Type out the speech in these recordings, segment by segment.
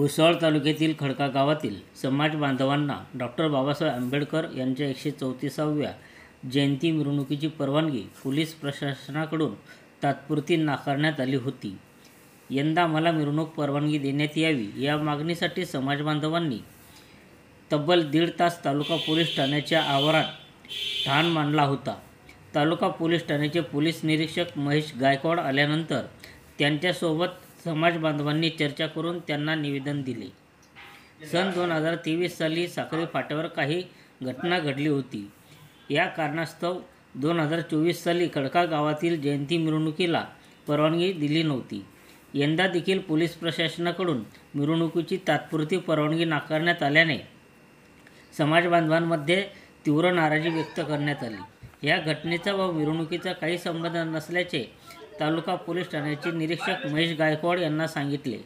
भुसावळ तालुक्यातील खडका गावातील समाज बांधवांना डॉक्टर बाबासाहेब आंबेडकर यांच्या 134व्या जयंती मिरवणुकीची परवानगी पोलीस प्रशासनाकडून तात्पुरती नाकारण्यात आली होती। यंदा मला मिरवणूक परवानगी देण्यात यावी या मागणीसाठी समाज बांधवांनी तब्बल 1.5 तास तालुका पोलीस ठाण्याच्या आवारात ठाण मांडला होता। तालुका पोलीस ठाण्याचे पोलीस निरीक्षक महेश गायकवाड आल्यानंतर त्यांच्यासोबत समाज बांधवांनी चर्चा करून त्यांना निवेदन दिले। सन 2023 साली साखरी फाट्यावर काही घटना घडली होती। या कारणास्तव 2024 साली खडका गावातील जयंती मिरवणुकीला परवानगी दिली नव्हती। यंदा देखील पोलीस प्रशासनाकडून मिरवणुकीची तात्पुरती परवानगी नाकारण्यात आल्याने समाज बांधवांमध्ये तीव्र नाराजी व्यक्त करण्यात आली। या घटनेचा व मिरवणुकीचा काही संबंध नसल्याचे तालुका पोलीस ठाण्याचे निरीक्षक महेश गायकवाड यांना सांगितले।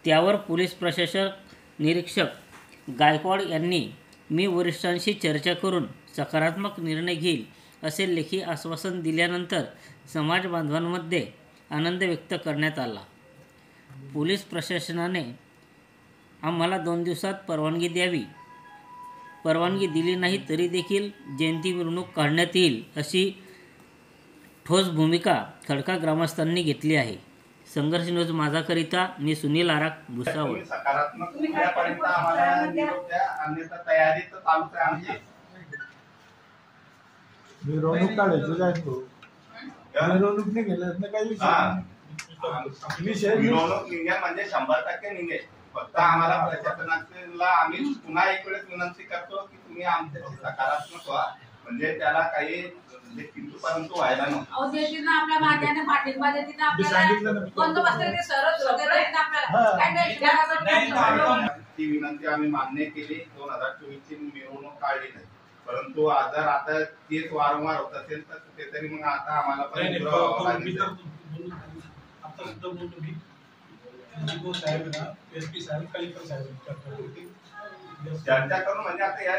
त्यावर पोलीस प्रशासक निरीक्षक गायकवाड यांनी मी वरिष्ठांशी चर्चा करून सकारात्मक निर्णय घेईल असे लेखी आश्वासन दिल्यानंतर समाज बांधवांमध्ये आनंद व्यक्त करण्यात आला। पोलीस प्रशासनाने आम्हाला 2 दिवसात परवानगी द्यावी, परवानगी दिली नाही तरी देखील जयंती मिरवणूक काढण्यात येईल अशी ठोस भूमिका खडका ग्रामस्थांनी घेतली आहे। संघर्ष न्यूज माझाकरिता मी सुनील आराक, भुसावळ। सकारात्मक पर्यंत आम्हाला निरोप द्या, अन्यथा तयारी तर चालूच आहे आमची। मिरवणूक काढायची जायचो, मिरवणूक नाही गेलं तर काही विषय मिरवणूक निघेल म्हणजे 100% निघेल। फक्त आम्हाला प्रशासनाला आम्ही पुन्हा एक वेळेस विनंती करतो की तुम्ही आमच्याशी सकारात्मक व्हा, म्हणजे त्याला काही किंतु परंतु व्हायला नको। आपल्या माध्यमाने पाठिंबा देतील आपल्याला बंदोबस्त ते सरळ वगैरे आपल्याला ती विनंती आम्ही मान्य केली। 2024 ची मिरवणूक काढली नाही, परंतु जर आता तेच वारंवार होत असेल तर कुठेतरी मग आता आम्हाला चर्चा करून म्हणजे आता या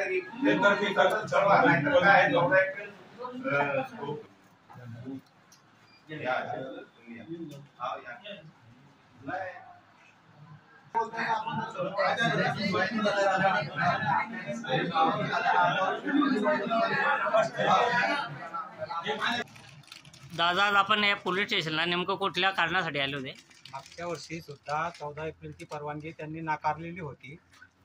दादा, आपण या पोलीस स्टेशनला नेमकं कुठल्या कारणासाठी आले होते? मागच्या वर्षी सुद्धा 14 एप्रिलची परवानगी त्यांनी नाकारलेली होती।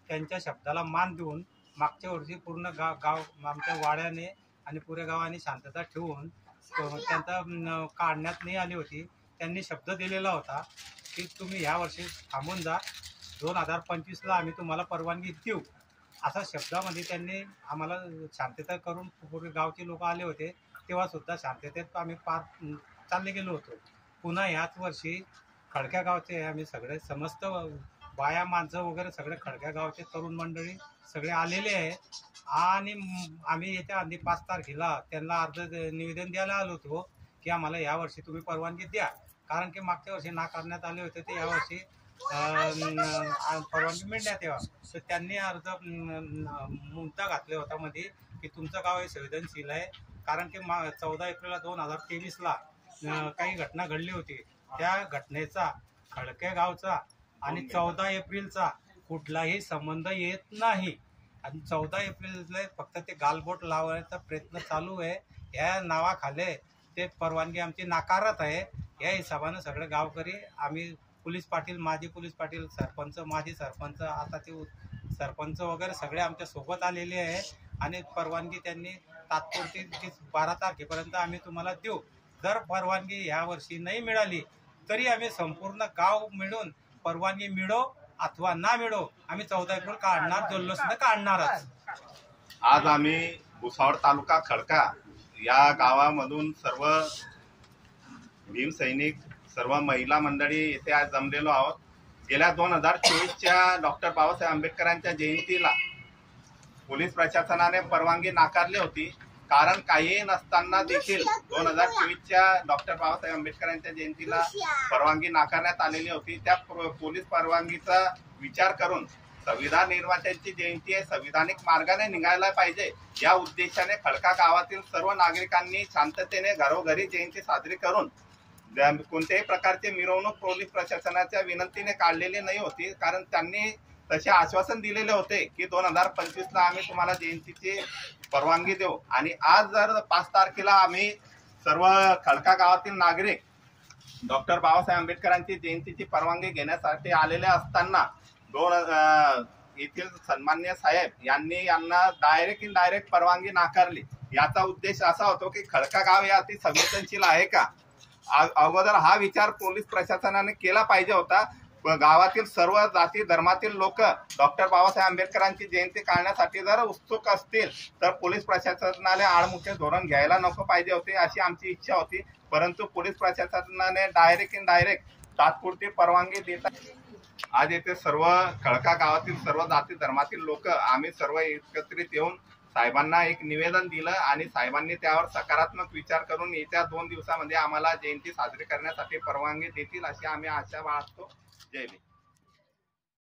त्यांच्या शब्दाला मान देऊन मागच्या वर्षी पूर्ण गाव आमच्या वाड्याने आणि पुऱ्या गावाने शांतता ठेवून त्यांचा काढण्यात नाही आली होती। त्यांनी शब्द दिलेला होता की तुम्ही ह्या वर्षी थांबून जा, 2025ला आम्ही तुम्हाला परवानगी देऊ, असा शब्दामध्ये त्यांनी आम्हाला शांतता करून पूर्ण गावचे लोक आले होते। तेव्हा सुद्धा शांततेत आम्ही पार चालले गेलो होतो। पुन्हा ह्याच वर्षी खडक्या गावचे आम्ही सगळे समस्त बाया माणसं वगैरे सगळे खडक्या गावचे तरुण मंडळी सगळे आलेले आहे आणि आम्ही येत्या आधी 5 तारखेला त्यांना अर्ज निवेदन द्यायला आलो होतो की आम्हाला यावर्षी तुम्ही परवानगी द्या, कारण की मागच्या वर्षी नाकारण्यात आले होते ते यावर्षी परवानगी मिळण्यात यावं। तर त्यांनी अर्ज मुद्दा घातला होता मध्ये की तुमचं गाव हे संवेदनशील आहे, कारण की 14 एप्रिल 2023ला काही घटना घडली होती। त्या घटनेचा खडके गावचा आणि 14 एप्रिलचा कुठलाही संबंध येत नाही आणि 14 एप्रिलला फक्त ते गालबोट लावण्याचा प्रयत्न चालू आहे। या नावाखाली ते परवानगी आमची नाकारत आहे। या हिशोबानं सगळे गावकरी आम्ही पोलीस पाटील, माजी पोलीस पाटील, सरपंच, माजी सरपंच, आता ते सरपंच वगैरे सगळे आमच्या सोबत आलेले आहे आणि परवानगी त्यांनी तात्पुरती 12 तारखेपर्यंत आम्ही तुम्हाला देऊ। जर परवानगी यावर्षी नाही मिळाली तरी आम्ही संपूर्ण गाव मिळून परवानगी मिळो अथवा ना मिळो आम्ही 14 एप्रिल काढणार, जल्लोष काढणारच। आज आम्ही भुसावळ तालुका खडका या गावामधून सर्व भीम सैनिक, सर्व महिला मंडळी येथे आज जमलेलो आहोत। गेल्या 2024च्या डॉक्टर बाबासाहेब आंबेडकरांच्या जयंतीला पोलीस प्रशासनाने परवानगी नाकारली होती, कारण काही नसताना देखील 2024च्या डॉक्टर बाबासाहेब आंबेडकरांच्या जयंतीला परवानगी नाकारण्यात आलेली होती। त्या पोलीस परवानगीचा विचार करून संविधान निर्मात्यांची जयंती आहे, संविधानिक मार्गाने निघायला पाहिजे या उद्देशाने खडका गावातील सर्व नागरिकांनी शांततेने घरोघरी जयंती साजरी करून कोणत्याही प्रकारचे मिरवणूक पोलीस प्रशासनाच्या विनंतीने काढलेली नाही होती, कारण त्यांनी तसे आश्वासन दिलेले होते की 2025ला आम्ही तुम्हाला जयंतीची परवानगी देऊ। आणि आज जर 5 तारखेला आम्ही सर्व खडका गावातील नागरिक डॉक्टर बाबासाहेब आंबेडकरांची जयंतीची परवानगी घेण्यासाठी आलेले असताना येथील सन्मान्य साहेब यांना डायरेक्ट परवानगी नाकारली। याचा उद्देश असा होतो की खडका गाव हे अति संवेदनशील आहे का, अगोदर हा विचार पोलीस प्रशासनाने केला पाहिजे होता। गावातील सर्व जाती धर्मातील लोक डॉक्टर बाबासाहेब आंबेडकरांची जयंती काढण्यासाठी जर उत्सुक असतील तर पोलीस प्रशासनाने आडमुठे धोरण घ्यायला नको पाहिजे होते, अशी आमची इच्छा होती। परंतु पोलीस प्रशासनाने डायरेक्ट तात्पुरती परवानगी देतात। आज येथे सर्व खडका गावातील सर्व जाती धर्मातील लोक आम्ही सर्व एकत्रित येऊन साहेबांना एक निवेदन दिलं आणि साहेबांनी त्यावर सकारात्मक विचार करून येत्या 2 दिवसामध्ये आम्हाला जयंती साजरी करण्यासाठी परवानगी देतील अशी आम्ही आशा बाळगतो। जय भीम।